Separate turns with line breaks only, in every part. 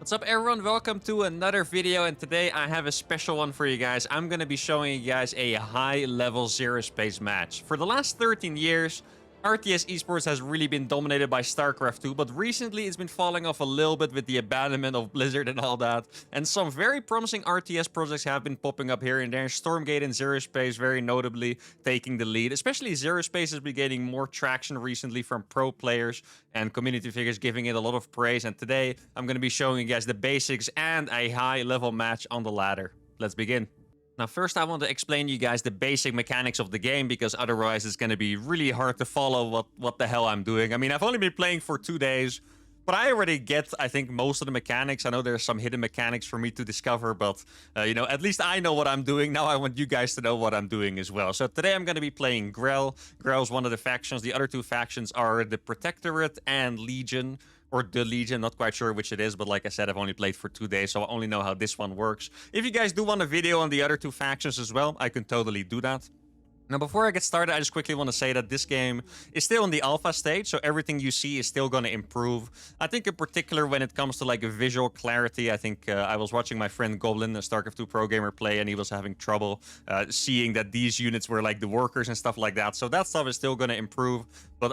What's up everyone, welcome to another video, and today I have a special one for you guys. I'm gonna be showing you guys a high-level ZeroSpace match. For the last 13 years, RTS esports has really been dominated by StarCraft 2, but recently it's been falling off a little bit with the abandonment of Blizzard and all that. And some very promising RTS projects have been popping up here and there. Stormgate and ZeroSpace very notably taking the lead. Especially ZeroSpace has been gaining more traction recently from pro players and community figures giving it a lot of praise. And today I'm going to be showing you guys the basics and a high-level match on the ladder. Let's begin. Now, first I want to explain to you guys the basic mechanics of the game, because otherwise it's going to be really hard to follow what the hell I'm doing. I mean, I've only been playing for 2 days, but I already get, I think, most of the mechanics. I know there's some hidden mechanics for me to discover, but, you know, at least I know what I'm doing. Now I want you guys to know what I'm doing as well. So today I'm going to be playing Grell. Grell is one of the factions. The other two factions are the Protectorate and Legion. Or the Legion, not quite sure which it is, but like I said, I've only played for 2 days, so I only know how this one works. If you guys do want a video on the other two factions as well, I can totally do that. Now, before I get started, I just quickly want to say that this game is still in the alpha stage, so everything you see is still going to improve. I think in particular when it comes to like visual clarity, I think I was watching my friend Goblin, a StarCraft 2 pro gamer, play, and he was having trouble seeing that these units were like the workers and stuff like that. So that stuff is still going to improve, but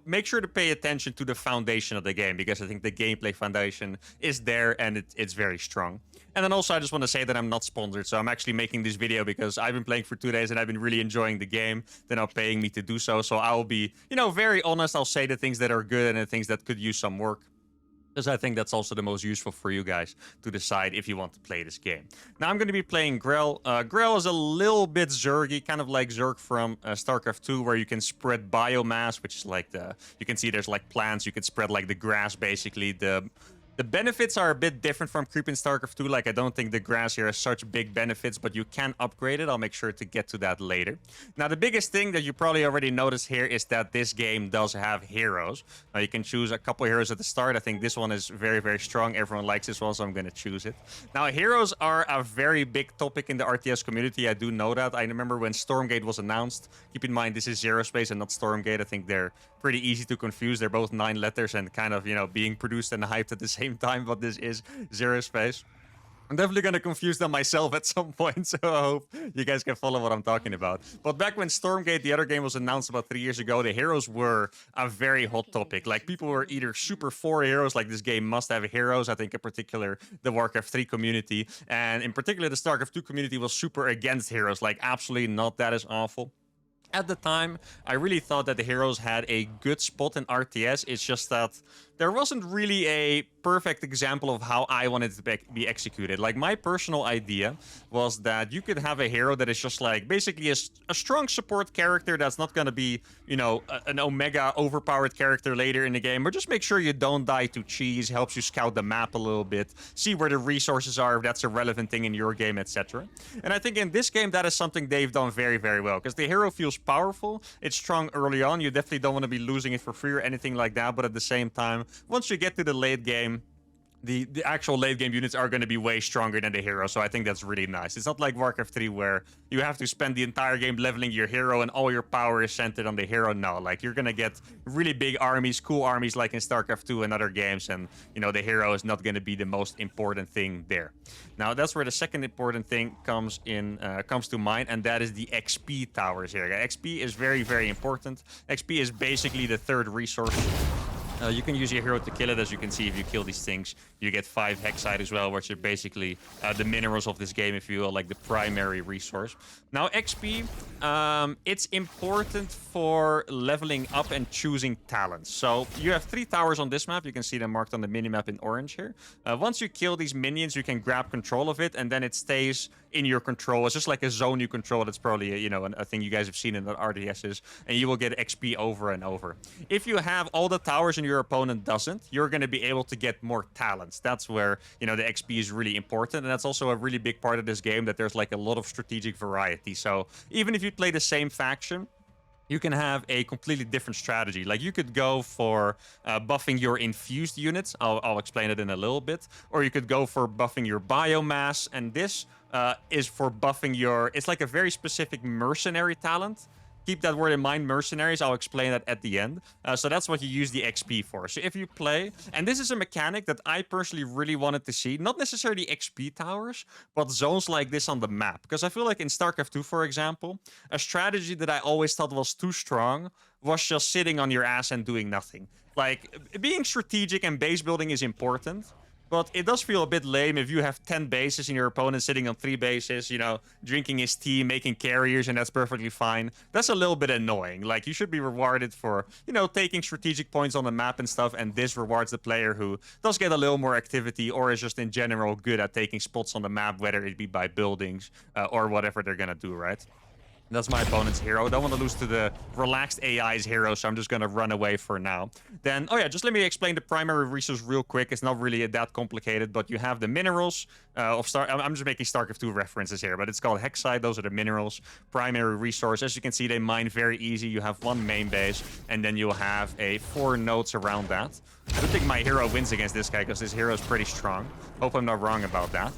make sure to pay attention to the foundation of the game, because I think the gameplay foundation is there and it's very strong. And then also I just want to say that I'm not sponsored, so I'm actually making this video because I've been playing for 2 days and I've been really enjoying the game. They're now paying me to do so, so I'll be, very honest. I'll say the things that are good and the things that could use some work, because I think that's also the most useful for you guys to decide if you want to play this game. Now I'm going to be playing Grell. Grell is a little bit Zergy, kind of like Zerg from StarCraft 2, where you can spread biomass, which is like you can see there's like plants, you can spread like the grass basically. The benefits are a bit different from Creep in StarCraft 2. Like, I don't think the grass here has such big benefits, but you can upgrade it. I'll make sure to get to that later. Now, the biggest thing that you probably already noticed here is that this game does have heroes. Now, you can choose a couple heroes at the start. I think this one is very, very strong. Everyone likes this one, so I'm going to choose it. Now, heroes are a very big topic in the RTS community. I do know that. I remember when Stormgate was announced. Keep in mind, this is ZeroSpace and not Stormgate. I think they're pretty easy to confuse. They're both 9 letters and kind of, being produced and hyped at the same time, but this is ZeroSpace. I'm definitely going to confuse them myself at some point, so I hope you guys can follow what I'm talking about. But back when Stormgate, the other game, was announced about 3 years ago, the heroes were a very hot topic. Like, people were either super for heroes, like this game must have heroes. I think in particular the Warcraft 3 community, and in particular the StarCraft 2 community was super against heroes. Like, absolutely not, that is awful. At the time, I really thought that the heroes had a good spot in RTS. It's just that there wasn't really a perfect example of how I wanted it to be executed. Like, my personal idea was that you could have a hero that is just like basically a strong support character that's not going to be, an omega overpowered character later in the game, or just make sure you don't die to cheese, helps you scout the map a little bit, see where the resources are, if that's a relevant thing in your game, etc. And I think in this game that is something they've done very, very well, because the hero feels powerful, it's strong early on, you definitely don't want to be losing it for free or anything like that, but at the same time, once you get to the late game, the actual late game units are going to be way stronger than the hero, so I think that's really nice. It's not like Warcraft 3 where you have to spend the entire game leveling your hero and all your power is centered on the hero. No, like, you're going to get really big armies, cool armies like in StarCraft 2 and other games, and, the hero is not going to be the most important thing there. Now, that's where the second important thing comes to mind, and that is the XP towers here. XP is very, very important. XP is basically the third resource. You can use your hero to kill it. As you can see, if you kill these things, you get 5 hexite as well, which are basically the minerals of this game, if you will, like the primary resource. Now, XP, it's important for leveling up and choosing talents. So you have 3 towers on this map. You can see them marked on the minimap in orange here. Once you kill these minions, you can grab control of it, and then it stays in your control. It's just like a zone you control. That's probably, a thing you guys have seen in the RDSs, and you will get XP over and over. If you have all the towers and your opponent doesn't, you're going to be able to get more talents. That's where, the XP is really important, and that's also a really big part of this game, that there's like a lot of strategic variety. So even if you play the same faction, you can have a completely different strategy. Like, you could go for buffing your infused units. I'll explain it in a little bit. Or you could go for buffing your biomass, and this is for buffing your... It's like a very specific mercenary talent Keep that word in mind, mercenaries. I'll explain that at the end. So that's what you use the XP for. So if you play, and this is a mechanic that I personally really wanted to see, not necessarily XP towers, but zones like this on the map. Because I feel like in StarCraft 2, for example, a strategy that I always thought was too strong was just sitting on your ass and doing nothing. Like, being strategic and base building is important, but it does feel a bit lame if you have 10 bases and your opponent sitting on 3 bases, you know, drinking his tea, making carriers, and that's perfectly fine. That's a little bit annoying. Like, you should be rewarded for, you know, taking strategic points on the map and stuff, and this rewards the player who does get a little more activity or is just in general good at taking spots on the map, whether it be by buildings or whatever they're gonna do, right? That's my opponent's hero. Don't want to lose to the relaxed AI's hero, so I'm just going to run away for now. Then, oh yeah, just let me explain the primary resource real quick. It's not really that complicated, but you have the minerals of Star... I'm just making StarCraft 2 references here, but it's called Hexite. Those are the minerals. Primary resource. As you can see, they mine very easy. You have one main base, and then you'll have 4 nodes around that. I don't think my hero wins against this guy because this hero is pretty strong. Hope I'm not wrong about that.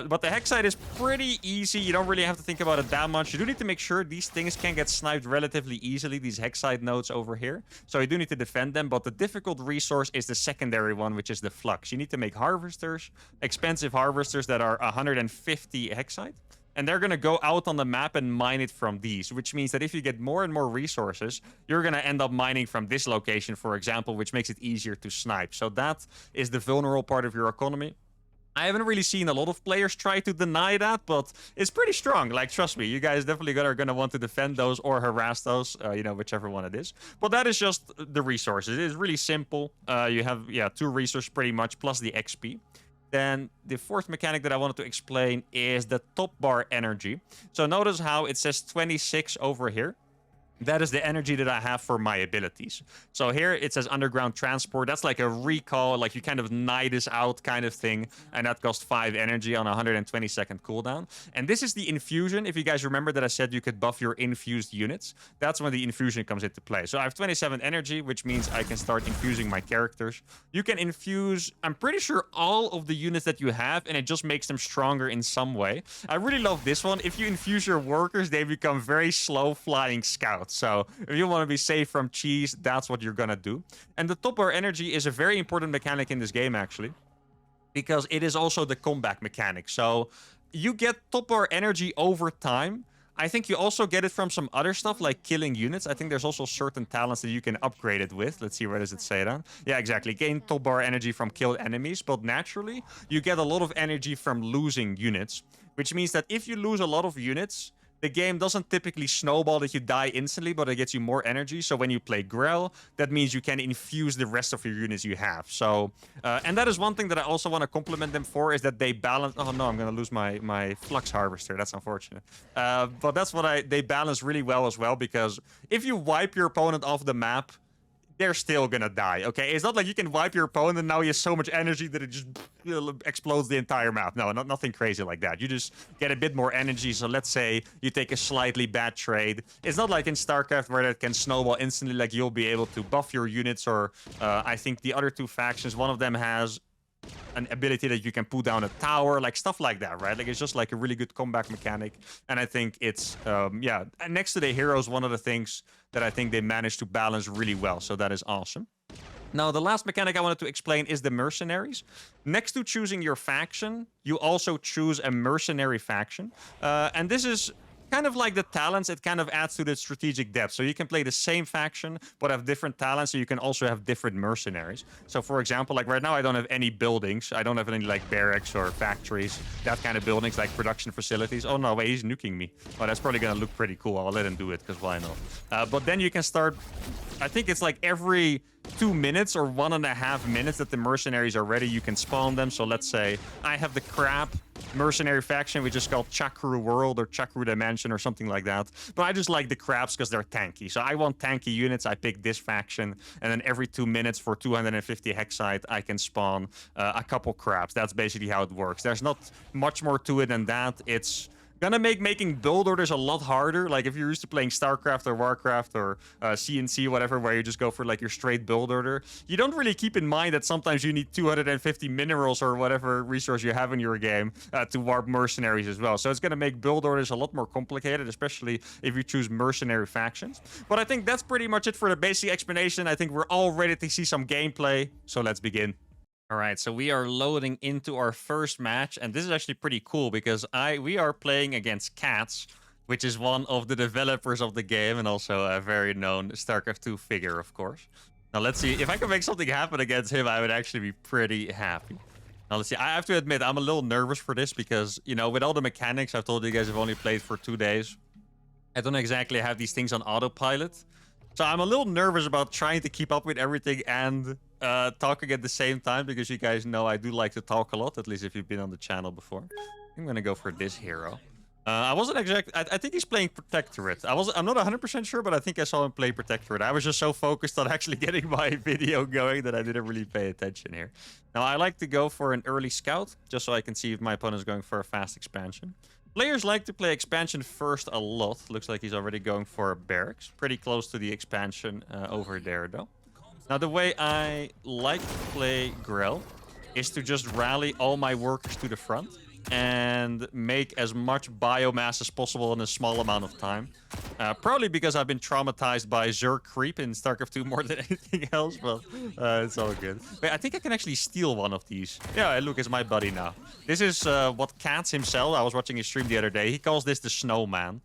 But the Hexite is pretty easy. You don't really have to think about it that much. You do need to make sure these things can get sniped relatively easily, these Hexite nodes over here. So you do need to defend them, but the difficult resource is the secondary one, which is the flux. You need to make harvesters, expensive harvesters that are 150 Hexite. And they're going to go out on the map and mine it from these, which means that if you get more and more resources, you're going to end up mining from this location, for example, which makes it easier to snipe. So that is the vulnerable part of your economy. I haven't really seen a lot of players try to deny that, but it's pretty strong. Like, trust me, you guys definitely are going to want to defend those or harass those, you know, whichever one it is. But that is just the resources. It is really simple. You have, yeah, 2 resources pretty much, plus the XP. Then the fourth mechanic that I wanted to explain is the top bar energy. So notice how it says 26 over here. That is the energy that I have for my abilities. So here it says underground transport. That's like a recall, like you kind of Nidus out kind of thing. And that costs 5 energy on a 120-second cooldown. And this is the infusion. If you guys remember that I said you could buff your infused units, that's when the infusion comes into play. So I have 27 energy, which means I can start infusing my characters. You can infuse, I'm pretty sure, all of the units that you have, and it just makes them stronger in some way. I really love this one. If you infuse your workers, they become very slow flying scouts. So if you want to be safe from cheese, that's what you're gonna do. And the top bar energy is a very important mechanic in this game, actually, because it is also the combat mechanic. So you get top bar energy over time. I think you also get it from some other stuff like killing units. I think there's also certain talents that you can upgrade it with. Let's see, where does it say that? Yeah, exactly. Gain top bar energy from killed enemies, but naturally you get a lot of energy from losing units, which means that if you lose a lot of units, the game doesn't typically snowball that you die instantly, but it gets you more energy. So when you play Grell, that means you can infuse the rest of your units you have. So, and that is one thing that I also want to compliment them for, is that they balance... Oh no, I'm going to lose my Flux Harvester. That's unfortunate. But that's what they balance really well as well, because if you wipe your opponent off the map, they're still gonna die, okay? It's not like you can wipe your opponent and now he has so much energy that it just explodes the entire map. No, nothing crazy like that. You just get a bit more energy. So let's say you take a slightly bad trade. It's not like in StarCraft where it can snowball instantly, like you'll be able to buff your units, or I think the other 2 factions, one of them has an ability that you can pull down a tower, like stuff like that, right? Like, it's just like a really good combat mechanic. And I think it's, yeah, next to the heroes, one of the things that I think they managed to balance really well. So that is awesome. Now, the last mechanic I wanted to explain is the mercenaries. Next to choosing your faction, you also choose a mercenary faction. And this is kind of like the talents. It kind of adds to the strategic depth. So you can play the same faction, but have different talents. So you can also have different mercenaries. So for example, like right now, I don't have any buildings. I don't have any like barracks or factories, that kind of buildings, like production facilities. Oh no, wait, he's nuking me. Oh, that's probably going to look pretty cool. I'll let him do it, because why not? But then you can start, I think it's like every 2 minutes or 1.5 minutes that the mercenaries are ready, you can spawn them. So let's say I have the crab mercenary faction, which is called Chakru World or Chakru Dimension or something like that. But I just like the crabs because they're tanky. So I want tanky units. I pick this faction, and then every 2 minutes for 250 Hexite, I can spawn a couple crabs. That's basically how it works. There's not much more to it than that. It's Gonna make making build orders a lot harder. Like if you're used to playing StarCraft or Warcraft or CNC, whatever, where you just go for like your straight build order, you don't really keep in mind that sometimes you need 250 minerals or whatever resource you have in your game to warp mercenaries as well. So it's gonna make build orders a lot more complicated, especially if you choose mercenary factions. But I think that's pretty much it for the basic explanation. I think we're all ready to see some gameplay. So let's begin. All right, so we are loading into our first match, and this is actually pretty cool because we are playing against Cats, which is one of the developers of the game and also a very known StarCraft 2 figure, of course. Now let's see if I can make something happen against him. I would actually be pretty happy. Now let's see. I have to admit I'm a little nervous for this because, you know, with all the mechanics, I've told you guys I've only played for 2 days. I don't exactly have these things on autopilot. So I'm a little nervous about trying to keep up with everything and talking at the same time, because you guys know I do like to talk a lot, at least if you've been on the channel before. I'm gonna go for this hero. I wasn't exactly... I think he's playing Protectorate. I'm not 100% sure, but I think I saw him play Protectorate. I was just so focused on actually getting my video going that I didn't really pay attention here. Now, I like to go for an early scout, just so I can see if my opponent's going for a fast expansion. Players like to play expansion first a lot. Looks like he's already going for a barracks. Pretty close to the expansion over there, though. Now, the way I like to play Grell is to just rally all my workers to the front and make as much biomass as possible in a small amount of time. Probably because I've been traumatized by Zerg creep in StarCraft 2 more than anything else, but it's all good. Wait, I think I can actually steal one of these. Yeah, look, it's my buddy now. This is what Cats himself, I was watching his stream the other day, he calls this the Snowman.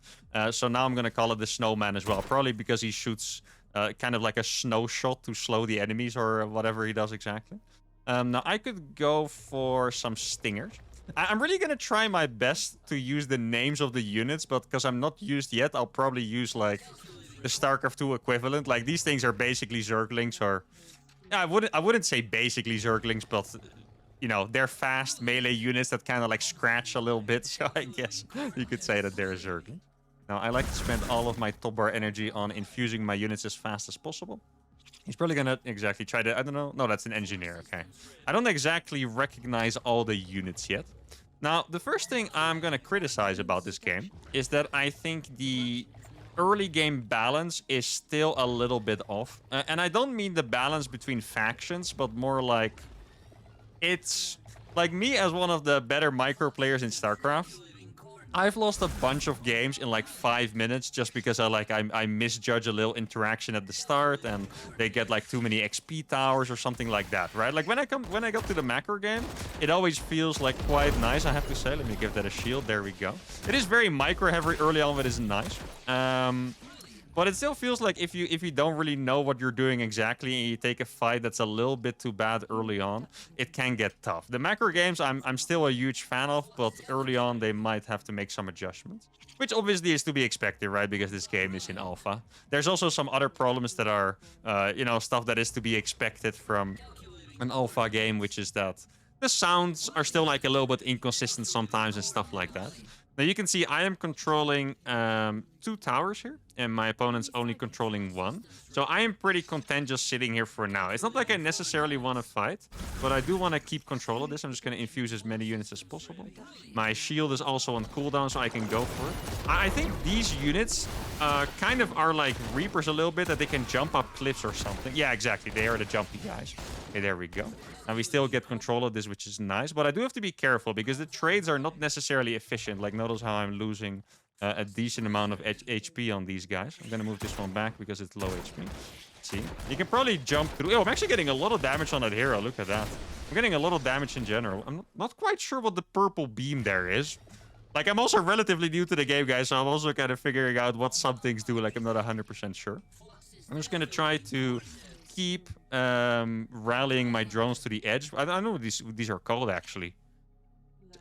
So now I'm going to call it the Snowman as well, probably because he shoots kind of like a snow shot to slow the enemies or whatever he does exactly. Now, I could go for some stingers. I'm really going to try my best to use the names of the units, but because I'm not used yet, I'll probably use, like, the StarCraft 2 equivalent. Like, these things are basically Zerglings, or... Yeah, I wouldn't say basically Zerglings, but, you know, they're fast melee units that kind of, like, scratch a little bit, so I guess you could say that they're Zerglings. Now, I like to spend all of my top bar energy on infusing my units as fast as possible. He's probably gonna exactly try to... I don't know. No, that's an engineer. Okay. I don't exactly recognize all the units yet. Now, the first thing I'm gonna criticize about this game is that I think the early game balance is still a little bit off. And I don't mean the balance between factions, but more like... It's... Like me as one of the better micro players in StarCraft, I've lost a bunch of games in like 5 minutes just because I misjudge a little interaction at the start and they get like too many XP towers or something like that, right? Like when I got to the macro game, it always feels like quite nice, I have to say. Let me give that a shield. There we go. It is very micro heavy early on, but it's nice. But it still feels like if you don't really know what you're doing exactly and you take a fight that's a little bit too bad early on, it can get tough. The macro games I'm still a huge fan of, but early on they might have to make some adjustments. Which obviously is to be expected, right? Because this game is in alpha. There's also some other problems that are, you know, stuff that is to be expected from an alpha game, which is that the sounds are still like a little bit inconsistent sometimes and stuff like that. Now you can see I am controlling 2 towers here, and my opponent's only controlling 1. So I am pretty content just sitting here for now. It's not like I necessarily want to fight, but I do want to keep control of this. I'm just going to infuse as many units as possible. My shield is also on cooldown, so I can go for it. I think these units kind of are like Reapers a little bit, that they can jump up cliffs or something. Yeah, exactly. They are the jumpy guys. Okay, there we go. And we still get control of this, which is nice. But I do have to be careful because the trades are not necessarily efficient. Like, notice how I'm losing a decent amount of HP on these guys. I'm going to move this one back because it's low HP. See? You can probably jump through. Oh, I'm actually getting a lot of damage on that hero. Look at that. I'm getting a lot of damage in general. I'm not quite sure what the purple beam there is. Like, I'm also relatively new to the game, guys. So I'm also kind of figuring out what some things do. Like, I'm not 100% sure. I'm just going to try to keep rallying my drones to the edge. I don't know what these are called, actually.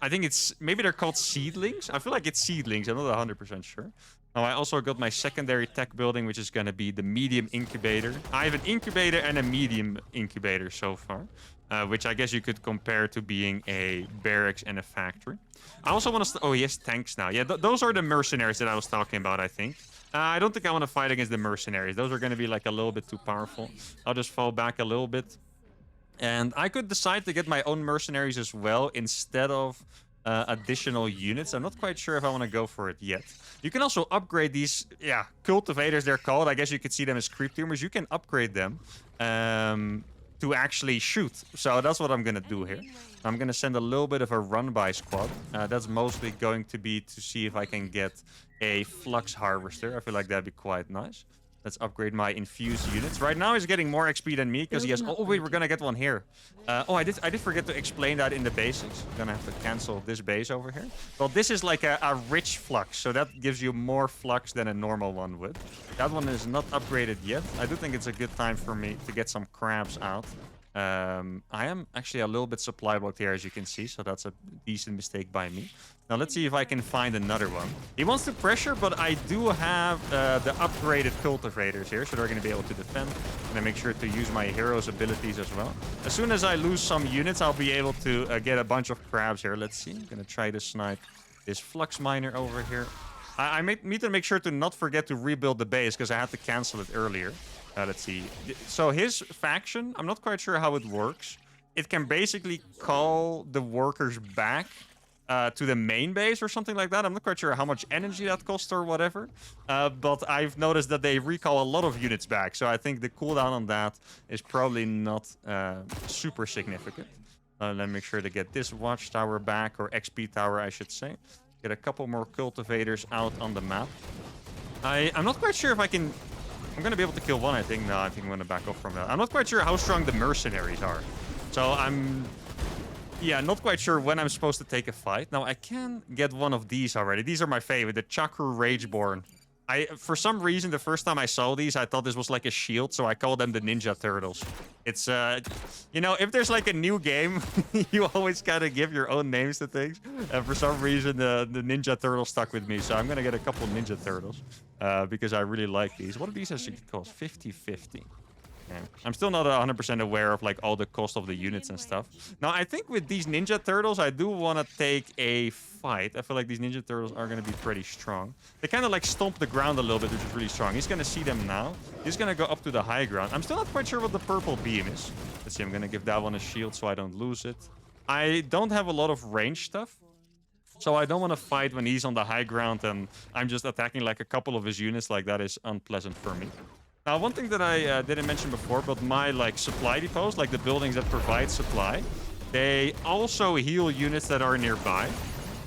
I think it's... Maybe they're called seedlings? I feel like it's seedlings. I'm not 100% sure. Now, I also got my secondary tech building, which is going to be the medium incubator. I have an incubator and a medium incubator so far, which I guess you could compare to being a barracks and a factory. I also want to... Oh, he has tanks now. Yeah, those are the mercenaries that I was talking about, I think. I don't think I want to fight against the mercenaries. Those are going to be like a little bit too powerful. I'll just fall back a little bit. And I could decide to get my own mercenaries as well instead of additional units. I'm not quite sure if I want to go for it yet. You can also upgrade these, yeah, cultivators they're called. I guess you could see them as creep tumors. You can upgrade them to actually shoot. So that's what I'm going to do here. I'm going to send a little bit of a run-by squad. That's mostly going to be to see if I can get a flux harvester. I feel like that'd be quite nice. Let's upgrade my infused units. Right now he's getting more XP than me because he has... Oh, wait, we're going to get one here. I did forget to explain that in the basics. I'm going to have to cancel this base over here. Well, this is like a rich flux, so that gives you more flux than a normal one would. That one is not upgraded yet. I do think it's a good time for me to get some crabs out. I am actually a little bit supply blocked here, as you can see, so that's a decent mistake by me. Now let's see if I can find another one. He wants to pressure, but I do have the upgraded cultivators here, so they're going to be able to defend. I'm going to make sure to use my hero's abilities as well. As soon as I lose some units, I'll be able to get a bunch of crabs here. Let's see. I'm going to try to snipe this flux miner over here. I need to make sure to not forget to rebuild the base, because I had to cancel it earlier. Let's see. So his faction, I'm not quite sure how it works. It can basically call the workers back to the main base or something like that. I'm not quite sure how much energy that costs or whatever. But I've noticed that they recall a lot of units back. So I think the cooldown on that is probably not super significant. Let me make sure to get this watchtower back, or XP tower, I should say. Get a couple more cultivators out on the map. I'm not quite sure if I can... I'm going to be able to kill one, I think. No, I think I'm going to back off from that. I'm not quite sure how strong the mercenaries are. So I'm... Yeah, not quite sure when I'm supposed to take a fight. Now, I can get one of these already. These are my favorite, the Chakra Rageborn. For some reason, the first time I saw these, I thought this was like a shield, so I call them the Ninja Turtles. It's, you know, if there's like a new game, you always kind of give your own names to things. And for some reason, the Ninja Turtle stuck with me, so I'm going to get a couple Ninja Turtles because I really like these. What do these actually cost? 50-50. Yeah. I'm still not 100% aware of like all the cost of the units and stuff. Now, I think with these Ninja Turtles, I do want to take a fight. I feel like these Ninja Turtles are going to be pretty strong. They kind of like stomp the ground a little bit, which is really strong. He's going to see them now. He's going to go up to the high ground. I'm still not quite sure what the purple beam is. Let's see. I'm going to give that one a shield so I don't lose it. I don't have a lot of range stuff, so I don't want to fight when he's on the high ground and I'm just attacking like a couple of his units. Like, that is unpleasant for me. Now, one thing that I didn't mention before, but my like supply depots, like the buildings that provide supply, they also heal units that are nearby.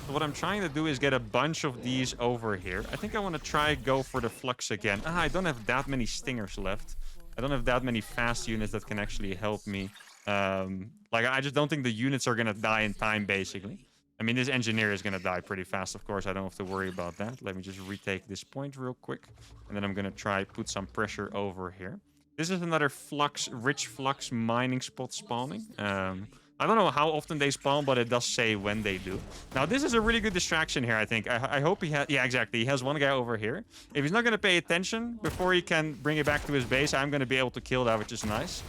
So what I'm trying to do is get a bunch of these over here. I think I want to try go for the flux again. I don't have that many stingers left. I don't have that many fast units that can actually help me. Like, I just don't think the units are going to die in time, basically. I mean, this engineer is going to die pretty fast, of course. I don't have to worry about that. Let me just retake this point real quick. And then I'm going to try put some pressure over here. This is another flux, rich flux mining spot spawning. I don't know how often they spawn, but it does say when they do. Now, this is a really good distraction here, I think. I hope he has... Yeah, exactly. He has one guy over here. If he's not going to pay attention before he can bring it back to his base, I'm going to be able to kill that, which is nice.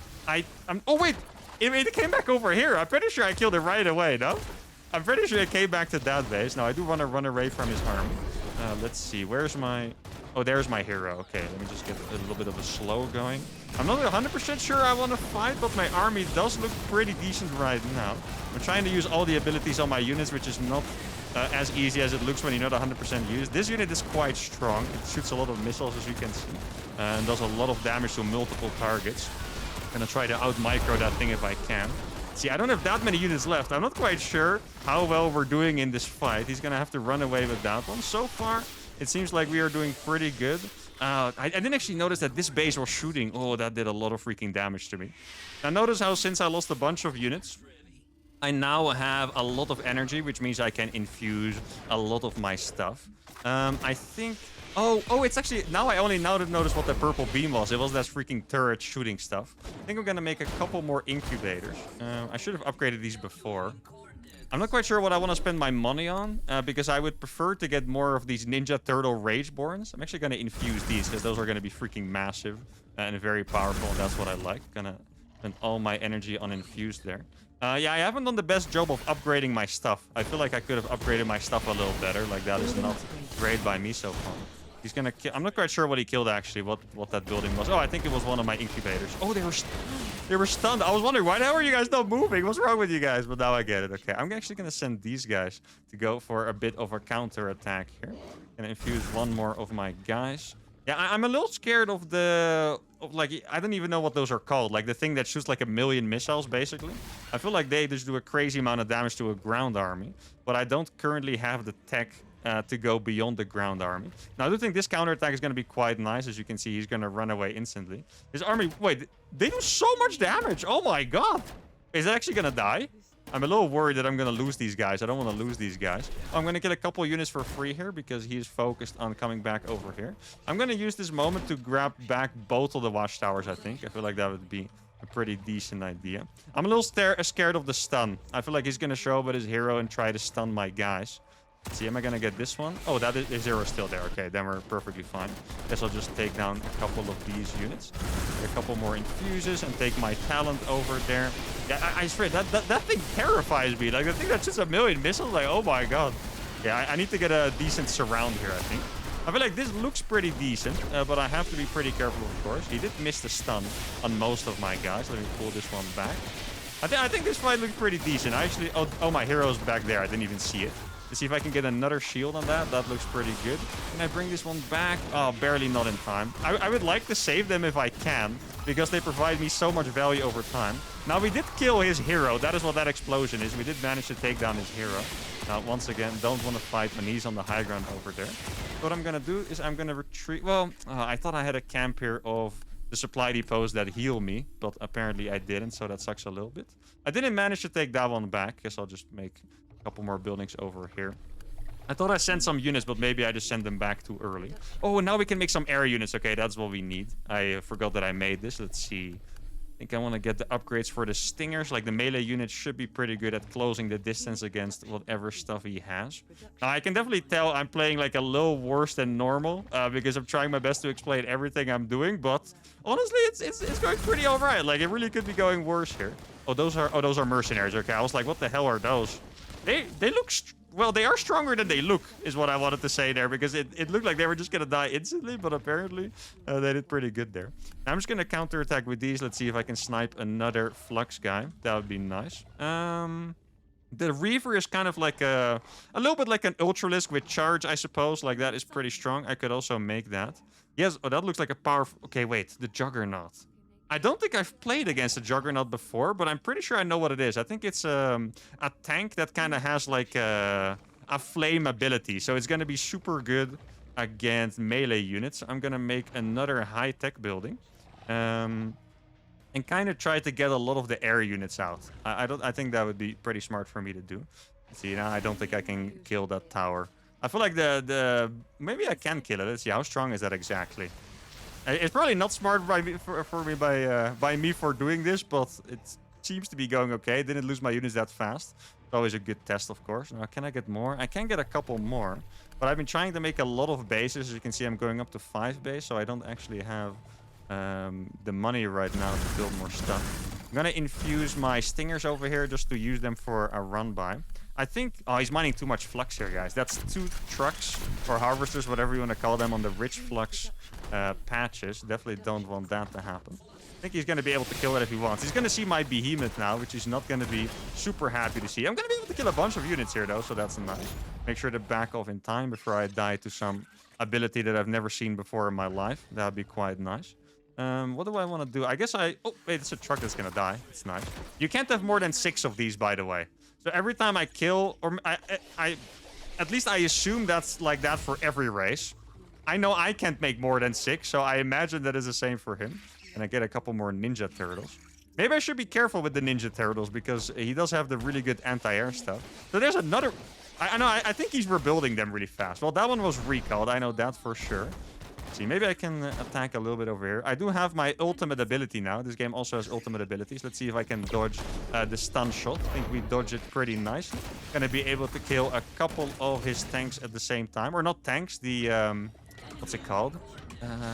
Oh, wait! It came back over here. I'm pretty sure I killed it right away, no? I'm pretty sure it came back to that base. Now, I do want to run away from his army. Let's see. Where's my... Oh, there's my hero. Okay, let me just get a little bit of a slow going. I'm not 100% sure I want to fight, but my army does look pretty decent right now. I'm trying to use all the abilities on my units, which is not as easy as it looks when you're not 100% used. This unit is quite strong. It shoots a lot of missiles, as you can see, and does a lot of damage to multiple targets. I'm going to try to out-micro that thing if I can. See, I don't have that many units left. I'm not quite sure how well we're doing in this fight. He's going to have to run away with that one. So far, it seems like we are doing pretty good. I didn't actually notice that this base was shooting. Oh, that did a lot of freaking damage to me. Now, notice how since I lost a bunch of units, I now have a lot of energy, which means I can infuse a lot of my stuff. I think... Oh, it's actually... Now I only notice what the purple beam was. It was that freaking turret shooting stuff. I think I'm going to make a couple more incubators. I should have upgraded these before. I'm not quite sure what I want to spend my money on, because I would prefer to get more of these Ninja Turtle Rageborns. I'm actually going to infuse these, because those are going to be freaking massive and very powerful, and that's what I like. Gonna spend all my energy on infused there. Yeah, I haven't done the best job of upgrading my stuff. I feel like I could have upgraded my stuff a little better. Like, that is not great by me so far. He's gonna kill. I'm not quite sure what he killed actually. What that building was. Oh, I think it was one of my incubators. Oh, they were stunned. I was wondering why the hell are you guys not moving? What's wrong with you guys? But now I get it. Okay, I'm actually gonna send these guys to go for a bit of a counter attack here. Gonna infuse one more of my guys. Yeah, I'm a little scared of like, I don't even know what those are called. Like the thing that shoots like 1,000,000 missiles, basically. I feel like they just do a crazy amount of damage to a ground army. But I don't currently have the tech to go beyond the ground army. Now, I do think this counterattack is going to be quite nice. As you can see, he's going to run away instantly. His army... Wait, they do so much damage. Oh my god. Is it actually going to die? I'm a little worried that I'm going to lose these guys. I don't want to lose these guys. I'm going to get a couple units for free here because he's focused on coming back over here. I'm going to use this moment to grab back both of the watchtowers, I think. I feel like that would be a pretty decent idea. I'm a little scared of the stun. I feel like he's going to show up with his hero and try to stun my guys. Let's see, am I going to get this one? Oh, that is Zero still there. Okay, then we're perfectly fine. Guess I'll just take down a couple of these units. Get a couple more infuses and take my talent over there. Yeah, I swear, that thing terrifies me. Like, the thing that's just 1,000,000 missiles. Like, oh my god. Yeah, I need to get a decent surround here, I think. I feel like this looks pretty decent, but I have to be pretty careful, of course. He did miss the stun on most of my guys. Let me pull this one back. I think this fight looks pretty decent. I actually... Oh, my hero's back there. I didn't even see it. Let's see if I can get another shield on that. That looks pretty good. Can I bring this one back? Oh, barely, not in time. I would like to save them if I can, because they provide me so much value over time. Now, we did kill his hero. That is what that explosion is. We did manage to take down his hero. Now, once again, don't want to fight when he's on the high ground over there. What I'm going to do is I'm going to retreat. Well, I thought I had a camp here of the supply depots that heal me, but apparently I didn't, so that sucks a little bit. I didn't manage to take that one back. Guess I'll just make a couple more buildings over here. I thought I sent some units, but maybe I just sent them back too early. Oh, and now we can make some air units. Okay, that's what we need. I forgot that I made this. Let's see. I think I want to get the upgrades for the stingers. Like, the melee unit should be pretty good at closing the distance against whatever stuff he has. Now, I can definitely tell I'm playing like a little worse than normal, because I'm trying my best to explain everything I'm doing. But honestly, it's going pretty all right. Like, it really could be going worse here. Oh, those are mercenaries. Okay, I was like, what the hell are those? They look... Well, they are stronger than they look, is what I wanted to say there, because it looked like they were just going to die instantly, but apparently they did pretty good there. I'm just going to counterattack with these. Let's see if I can snipe another Flux guy. That would be nice. The Reaver is kind of like a little bit like an Ultralisk with charge, I suppose. Like, that is pretty strong. I could also make that. Yes, oh, that looks like a powerful... Okay, wait, the Juggernaut. I don't think I've played against a Juggernaut before, but I'm pretty sure I know what it is. I think it's a tank that kind of has like a flame ability. So it's going to be super good against melee units. I'm going to make another high-tech building. And kind of try to get a lot of the air units out. I think that would be pretty smart for me to do. See, now I don't think I can kill that tower. I feel like maybe I can kill it. Let's see, how strong is that exactly? It's probably not smart by me for doing this, but it seems to be going okay. Didn't lose my units that fast. It's always a good test, of course. Now, can I get more? I can get a couple more, but I've been trying to make a lot of bases. As you can see, I'm going up to 5 bases, so I don't actually have the money right now to build more stuff. I'm gonna infuse my stingers over here just to use them for a run by. I think... Oh, he's mining too much flux here, guys. That's 2 trucks or harvesters, whatever you want to call them, on the rich flux patches. Definitely don't want that to happen. I think he's going to be able to kill it if he wants. He's going to see my behemoth now, which he's not going to be super happy to see. I'm going to be able to kill a bunch of units here, though, so that's nice. Make sure to back off in time before I die to some ability that I've never seen before in my life. That would be quite nice. What do I want to do? I guess I... Oh, wait, it's a truck that's going to die. It's nice. You can't have more than 6 of these, by the way. So every time I kill, or at least I assume that's like that for every race. I know I can't make more than 6, so I imagine that is the same for him. And I get a couple more Ninja Turtles. Maybe I should be careful with the Ninja Turtles, because he does have the really good anti-air stuff. So there's another... I think he's rebuilding them really fast. Well, that one was recalled. I know that for sure. See, maybe I can attack a little bit over here. I do have my ultimate ability now. This game also has ultimate abilities. Let's see if I can dodge the stun shot. I think we dodge it pretty nicely. Gonna be able to kill a couple of his tanks at the same time. Or not tanks, the... what's it called?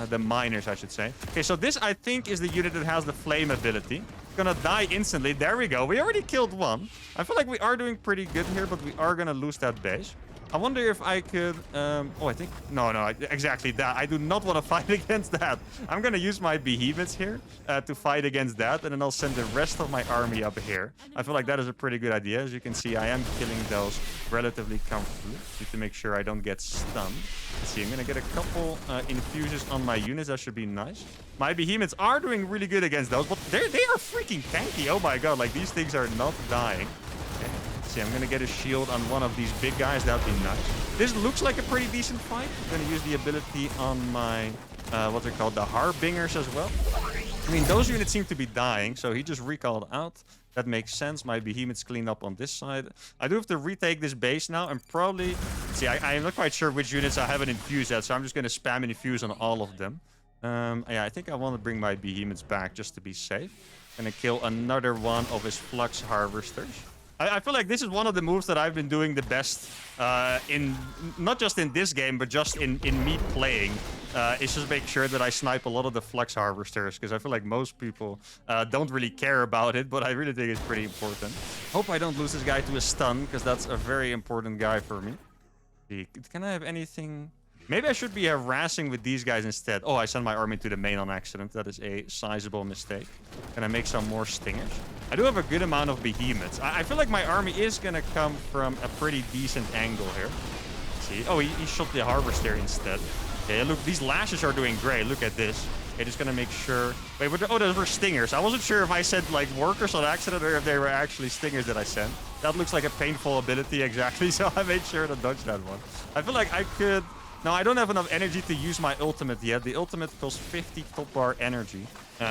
The miners, I should say. Okay, so this, I think, is the unit that has the flame ability. Gonna die instantly. There we go. We already killed one. I feel like we are doing pretty good here, but we are gonna lose that base. I wonder if I could... oh, I think... No, exactly that. I do not want to fight against that. I'm going to use my behemoths here to fight against that. And then I'll send the rest of my army up here. I feel like that is a pretty good idea. As you can see, I am killing those relatively comfortably. Need to make sure I don't get stunned. Let's see, I'm going to get a couple infuses on my units. That should be nice. My behemoths are doing really good against those, but they are freaking tanky. Oh my god, like these things are not dying. Okay. See, I'm gonna get a shield on one of these big guys. That'd be nice. This looks like a pretty decent fight. I'm gonna use the ability on my, what they're called, the Harbingers as well. I mean, those units seem to be dying, so he just recalled out. That makes sense. My behemoths cleaned up on this side. I do have to retake this base now and probably... See, I'm not quite sure which units I haven't infused yet, so I'm just gonna spam and infuse on all of them. Yeah, I think I want to bring my behemoths back just to be safe. Gonna kill another one of his flux harvesters. I feel like this is one of the moves that I've been doing the best in, not just in this game, but just in me playing. Is just make sure that I snipe a lot of the flux harvesters, because I feel like most people don't really care about it, but I really think it's pretty important. Hope I don't lose this guy to a stun, because that's a very important guy for me. Can I have anything... Maybe I should be harassing with these guys instead. Oh, I sent my army to the main on accident. That is a sizable mistake. Can I make some more stingers? I do have a good amount of behemoths. I feel like my army is going to come from a pretty decent angle here. Let's see. Oh, he shot the harvester instead. Okay, look, these lashes are doing great. Look at this. Okay, just going to make sure... Wait, oh, those were stingers. I wasn't sure if I said, like, workers on accident or if they were actually stingers that I sent. That looks like a painful ability, exactly. So I made sure to dodge that one. I feel like I could... Now, I don't have enough energy to use my ultimate yet. The ultimate costs 50 top bar energy.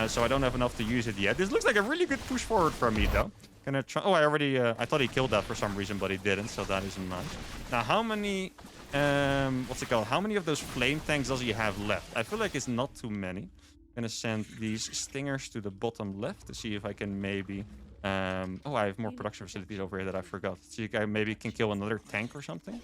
So I don't have enough to use it yet. This looks like a really good push forward from me, though. Gonna try... Oh, I already... I thought he killed that for some reason, but he didn't. So that is nice. Now, how many... what's it called? How many of those flame tanks does he have left? I feel like it's not too many. I'm gonna send these stingers to the bottom left to see if I can maybe... oh, I have more production facilities over here that I forgot. See if I maybe can kill another tank or something.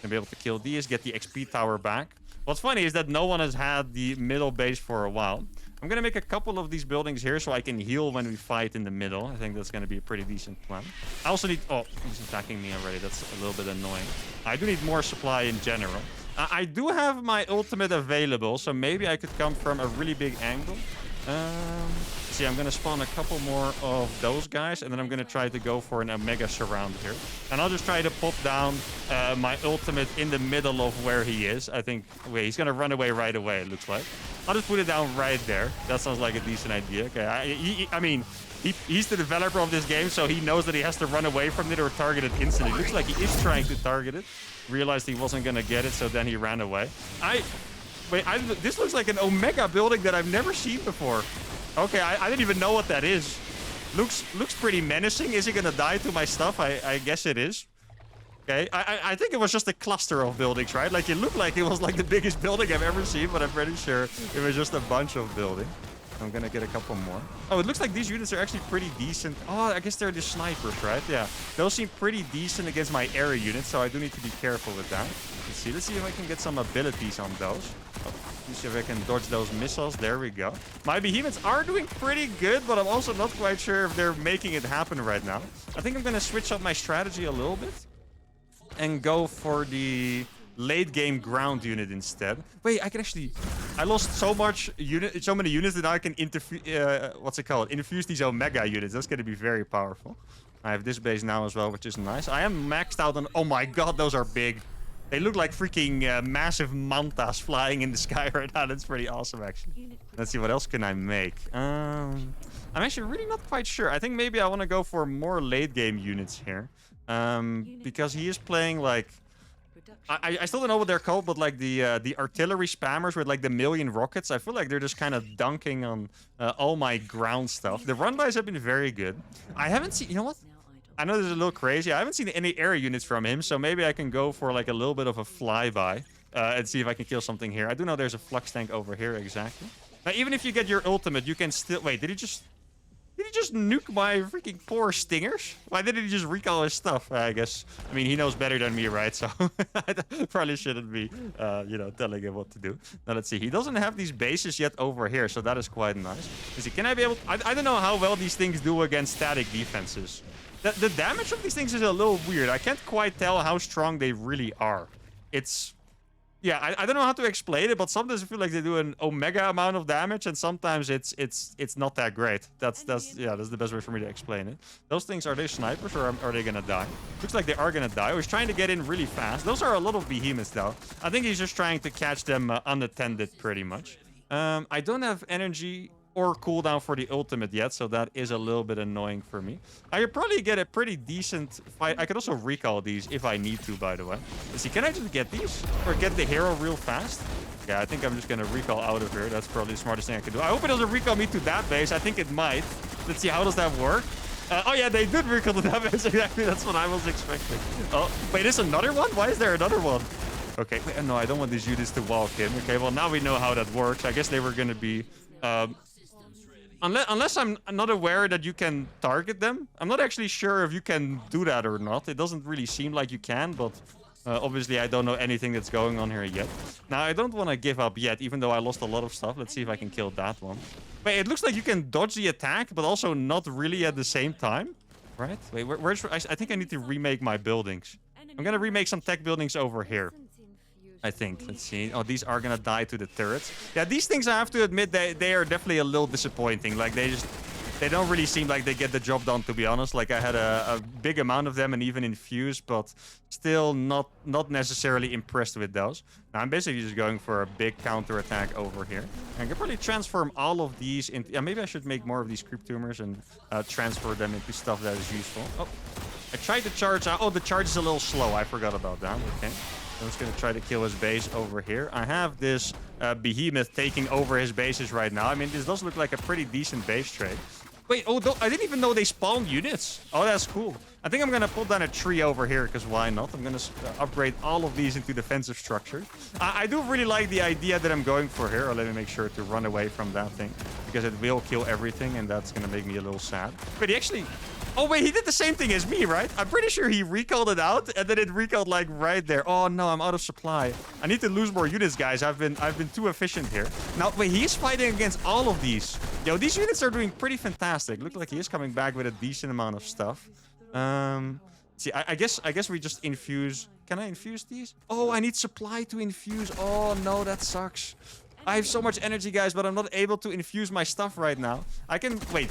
Gonna be able to kill these, get the XP tower back. What's funny is that no one has had the middle base for a while. I'm gonna make a couple of these buildings here so I can heal when we fight in the middle. I think that's gonna be a pretty decent plan. I also need... Oh, he's attacking me already. That's a little bit annoying. I do need more supply in general. I do have my ultimate available, so maybe I could come from a really big angle. See, I'm gonna spawn a couple more of those guys, and then I'm gonna try to go for an Omega surround here. And I'll just try to pop down my ultimate in the middle of where he is. I think... Wait, he's gonna run away right away, it looks like. I'll just put it down right there. That sounds like a decent idea. Okay, I mean... He's the developer of this game, so he knows that he has to run away from it or target it instantly. Looks like he is trying to target it. Realized he wasn't gonna get it, so then he ran away. Wait, this looks like an Omega building that I've never seen before. Okay, I didn't even know what that is. Looks pretty menacing. Is he gonna die to my stuff? I guess it is. Okay, I think it was just a cluster of buildings, right? Like, it looked like it was like the biggest building I've ever seen, but I'm pretty sure it was just a bunch of buildings. I'm gonna get a couple more. Oh, it looks like these units are actually pretty decent. Oh, I guess they're the snipers, right? Yeah, those seem pretty decent against my area units, so I do need to be careful with that. Let's see if I can get some abilities on those. Oh, let's see if I can dodge those missiles. There we go. My behemoths are doing pretty good, but I'm also not quite sure if they're making it happen right now. I think I'm gonna switch up my strategy a little bit and go for the late game ground unit instead. Wait, I lost so many units that now I can infuse these Omega units. That's gonna be very powerful. I have this base now as well, which is nice. I am maxed out on... Oh my god, those are big. They look like freaking massive mantas flying in the sky right now. That's pretty awesome, actually. Let's see, what else can I make? I'm actually really not quite sure. I think maybe I want to go for more late game units here. Because he is playing like... I still don't know what they're called, but like the artillery spammers with like the million rockets. I feel like they're just kind of dunking on all my ground stuff. The run-bys have been very good. I haven't seen... You know what? I know this is a little crazy. I haven't seen any area units from him, so maybe I can go for like a little bit of a flyby and see if I can kill something here. I do know there's a flux tank over here, exactly. Now, even if you get your ultimate, you can still... Wait, did he just nuke my freaking poor stingers? Why didn't he just recall his stuff? I guess... I mean, he knows better than me, right? So I probably shouldn't be, you know, telling him what to do. Now, let's see. He doesn't have these bases yet over here, so that is quite nice. Let's see. Can I be able... I don't know how well these things do against static defenses. The damage of these things is a little weird. I can't quite tell how strong they really are. It's... Yeah, I don't know how to explain it, but sometimes I feel like they do an omega amount of damage, and sometimes it's not that great. That's the best way for me to explain it. Those things, are they snipers or are they gonna die? Looks like they are gonna die. He's trying to get in really fast. Those are a little behemoths though. I think he's just trying to catch them unattended pretty much. I don't have energy or cooldown for the ultimate yet, so that is a little bit annoying for me. I could probably get a pretty decent fight. I could also recall these if I need to, by the way. Let's see, can I just get these? Or get the hero real fast? Yeah, I think I'm just gonna recall out of here. That's probably the smartest thing I can do. I hope it doesn't recall me to that base. I think it might. Let's see, how does that work? Oh yeah, they did recall to that base. Exactly, that's what I was expecting. Oh, wait, is another one? Why is there another one? Okay, wait, no, I don't want these units to walk in. Okay, well, now we know how that works. I guess they were gonna be... Unless I'm not aware that you can target them. I'm not actually sure if you can do that or not. It doesn't really seem like you can, but obviously I don't know anything that's going on here yet. Now, I don't want to give up yet, even though I lost a lot of stuff. Let's see if I can kill that one. Wait, it looks like you can dodge the attack, but also not really at the same time. Right? Wait, where's... I think I need to remake my buildings. I'm going to remake some tech buildings over here, I think. Let's see. Oh, these are gonna die to the turrets. Yeah, these things, I have to admit, they are definitely a little disappointing. Like, they don't really seem like they get the job done, to be honest. Like, I had a big amount of them and even infused, but still not necessarily impressed with those. Now, I'm basically just going for a big counter attack over here. I can probably transform all of these into... Yeah, maybe I should make more of these creep tumors and transfer them into stuff that is useful. Oh, I tried to charge out. Oh, the charge is a little slow. I forgot about that. Okay. I'm just going to try to kill his base over here. I have this behemoth taking over his bases right now. I mean, this does look like a pretty decent base trade. Wait, oh, I didn't even know they spawned units. Oh, that's cool. I think I'm going to pull down a tree over here, because why not? I'm going to upgrade all of these into defensive structure. I do really like the idea that I'm going for here. Or let me make sure to run away from that thing, because it will kill everything, and that's going to make me a little sad. But he actually... Oh, wait, he did the same thing as me, right? I'm pretty sure he recalled it out, and then it recalled, like, right there. Oh, no, I'm out of supply. I need to lose more units, guys. I've been too efficient here. Now, wait, he's fighting against all of these. Yo, these units are doing pretty fantastic. Look like he is coming back with a decent amount of stuff. See, I guess we just infuse... Can I infuse these? Oh, I need supply to infuse. Oh, no, that sucks. I have so much energy, guys, but I'm not able to infuse my stuff right now. I can... Wait,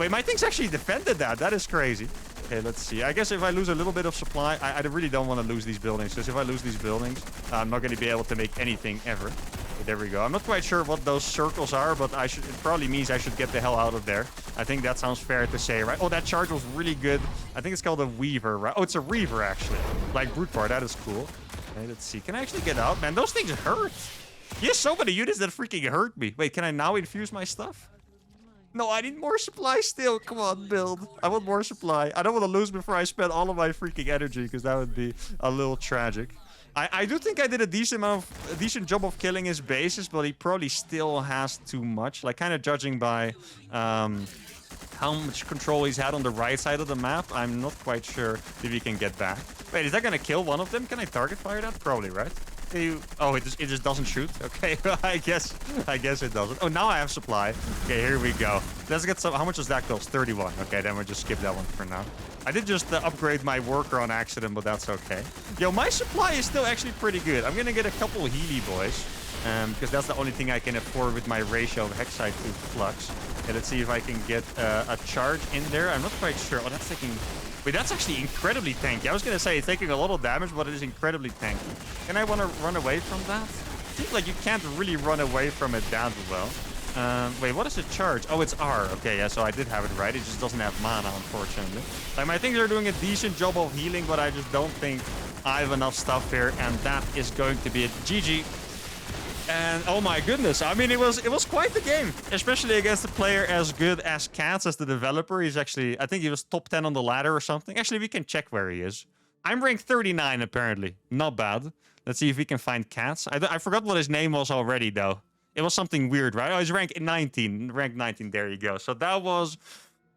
my thing's actually defended that. That is crazy. Okay, let's see. I guess if I lose a little bit of supply, I really don't want to lose these buildings. Because if I lose these buildings, I'm not going to be able to make anything ever. Okay, there we go. I'm not quite sure what those circles are, but it probably means I should get the hell out of there. I think that sounds fair to say, right? Oh, that charge was really good. I think it's called a Weaver, right? Oh, it's a Reaver, actually. Like Brute Bar. That is cool. Okay, let's see. Can I actually get out? Man, those things hurt. He has so many units that freaking hurt me. Wait, can I now infuse my stuff? No, I need more supply still. Come on, build. I want more supply. I don't want to lose before I spend all of my freaking energy, because that would be a little tragic. I do think I did a decent job of killing his bases, but he probably still has too much. Like, kind of judging by how much control he's had on the right side of the map, I'm not quite sure if he can get back. Wait, is that going to kill one of them? Can I target fire that? Probably, right? Oh, it just doesn't shoot. Okay, I guess it doesn't. Oh, now I have supply. Okay, here we go. Let's get some. How much does that cost? 31. Okay, then we'll just skip that one for now. I did just upgrade my worker on accident, but that's okay. Yo, my supply is still actually pretty good. I'm gonna get a couple Healy boys, because that's the only thing I can afford with my ratio of Hexite to Flux. Okay, let's see if I can get a charge in there. I'm not quite sure. Oh, that's taking... Wait, that's actually incredibly tanky. I was going to say it's taking a lot of damage, but it is incredibly tanky. Can I want to run away from that? It seems like you can't really run away from it that well. Wait, what is the charge? Oh, it's R. Okay, yeah, so I did have it right. It just doesn't have mana, unfortunately. Like, my things are doing a decent job of healing, but I just don't think I have enough stuff here, and that is going to be it. GG. And oh my goodness, I mean, it was quite the game, especially against a player as good as Cats, as the developer. He's actually, I think he was top 10 on the ladder or something. Actually, we can check where he is. I'm ranked 39 apparently. Not bad. Let's see if we can find Cats. I forgot what his name was already though. It was something weird, right? Oh, he's ranked 19. Ranked 19, there you go. So that was...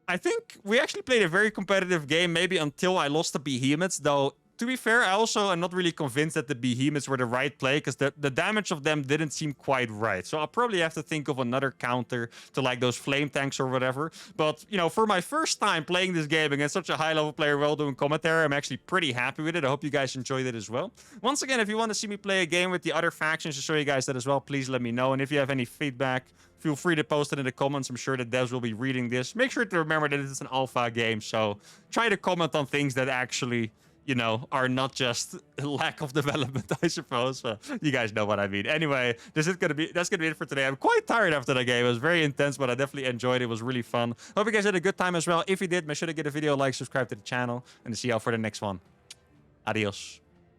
I think we actually played a very competitive game, maybe until I lost the behemoths, though To be fair, I also am not really convinced that the behemoths were the right play because the damage of them didn't seem quite right. So I'll probably have to think of another counter to like those flame tanks or whatever. But, you know, for my first time playing this game against such a high-level player while doing commentary, I'm actually pretty happy with it. I hope you guys enjoyed it as well. Once again, if you want to see me play a game with the other factions to show you guys that as well, please let me know. And if you have any feedback, feel free to post it in the comments. I'm sure the devs will be reading this. Make sure to remember that it's an alpha game, so try to comment on things that actually, you know, are not just lack of development, I suppose. You guys know what I mean. Anyway, that's gonna be it for today. I'm quite tired after the game. It was very intense, but I definitely enjoyed it. It was really fun. Hope you guys had a good time as well. If you did, make sure to give the video a like, subscribe to the channel, and see you all for the next one. Adios.